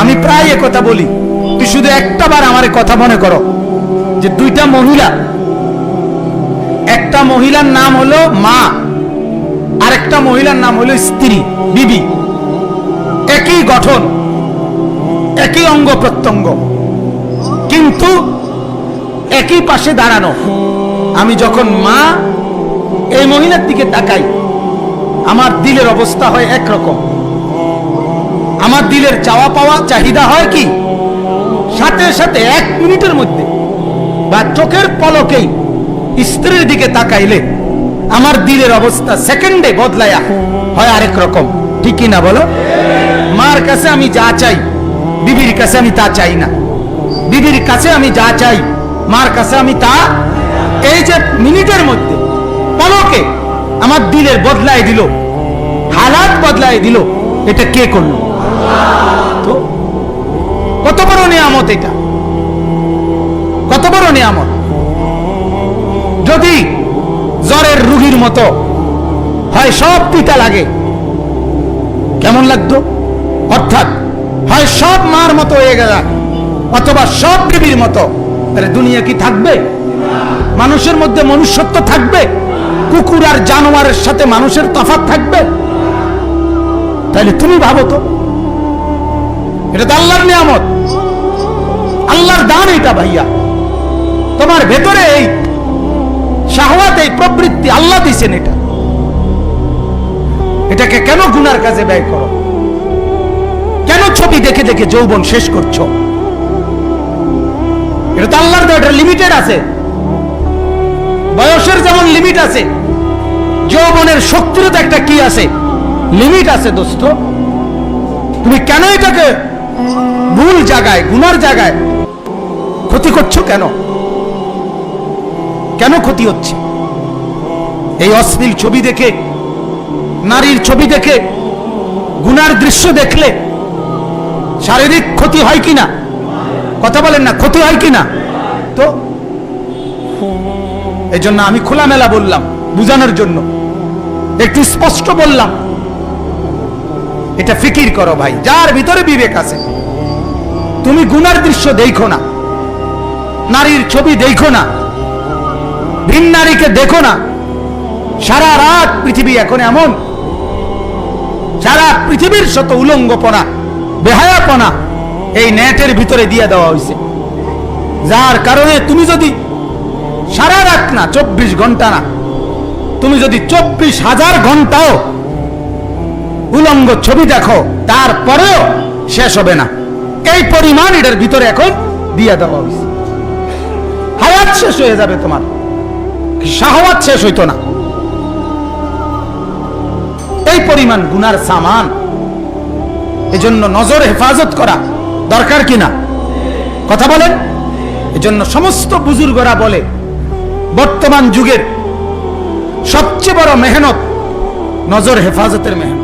আমি প্রায় কথা বলি, তুই শুধু একটা বার আমার কথা মনে করো যে দুইটা মহিলা, একটা মহিলার নাম হলো মা আর একটা মহিলার নাম হলো স্ত্রী, বিবি। একই গঠন, একই অঙ্গ প্রত্যঙ্গ, কিন্তু একই পাশে দাঁড়ানো। আমি যখন মা এই মহিলার দিকে তাকাই, আমার দিলের অবস্থা হয় একরকম। আমার দিলের চাওয়া পাওয়া চাহিদা হয় কি, সাথে সাথে 1 মিনিটের মধ্যে বা চোখের পলকেই স্ত্রীর দিকে তাকাইলে আমার দিলের অবস্থা সেকেন্ডে বদলায়া হয় আরেক রকম। ঠিক কি না বলো? মার কাছে আমি যা চাই, বিবির কাছে আমি তা চাই না। বিবির কাছে আমি যা চাই, মার কাছে আমি তা। এই যে মিনিটের মধ্যে পলকে আমার দিলের বদলাই দিল, হালাত বদলাই দিল, এটা কে করলো? তো কত বড় নিয়ামত এটা, কত বড় নিয়ামত। যদি জ্বরের রোগীর মতো হয় সব পিতা লাগে, কেমন লাগতো? অর্থাৎ হয় সব মার মতো হয়ে গেল, অথবা সব বিবির মতো, তাহলে দুনিয়া কি থাকবে? মানুষের মধ্যে মনুষ্যত্ব থাকবে? কুকুর আর জানোয়ারের সাথে মানুষের তফাৎ থাকবে? তাহলে তুমি ভাবো তো, এটা তো আল্লাহর নিয়ামত, আল্লাহর দান এটা ভাইয়া। তোমার ভেতরে এই শাহওয়াত, এই প্রবৃত্তি আল্লাহ দিয়েছেন, এটাকে কেন গুনার কাজে ব্যয় করো? কেন ছবি দেখে দেখে যৌবন শেষ করছো? এটা তো আল্লাহর দেওয়া, এটা লিমিটেড আছে। বয়সের যেমন লিমিট আছে, যৌবনের শক্তিরও তো একটা কি আছে, লিমিট আছে। দোস্ত, তুমি কেন এটাকে ভুল জায়গায়, গুনার জায়গায় ক্ষতি করছো? কেন কেন ক্ষতি হচ্ছে? এই অশ্লীল ছবি দেখে, নারীর ছবি দেখে, গুনার দৃশ্য দেখলে শারীরিক ক্ষতি হয় কিনা? কথা বলেন না, ক্ষতি হয় কিনা? তো এই জন্য আমি খোলামেলা বললাম, বুঝানোর জন্য একটু স্পষ্ট বললাম। এটা ফিকির করো ভাই, যার ভিতরে বিবেক আছে। তুমি গুনার দৃশ্য দেখো না, নারীর ছবি দেখো না, ভিন নারীকে দেখো না। সারা রাত পৃথিবী এখন এমন, সারা পৃথিবীর শত উলঙ্গপনা, বেহায়াপনা এই নেটের ভিতরে দিয়ে দেওয়া হয়েছে, যার কারণে তুমি যদি সারা রাত না, 24 ঘন্টা না, তুমি যদি 24,000 ঘন্টাও উলঙ্গ ছবি দেখো, তারপরেও শেষ হবে না। এই পরিমাণ এটার ভিতরে এখন দিয়ে দেওয়া হয়েছে। হায়াত শেষ হয়ে যাবে তোমার, শাহওয়াত শেষ হইতো না। এই পরিমাণ গুনার সামান। এজন্য নজর হেফাজত করা দরকার কিনা? কথা বলেন। এজন্য সমস্ত বুজুর্গরা বলে, বর্তমান যুগের সবচেয়ে বড় মেহনত নজর হেফাজতের মেহনত।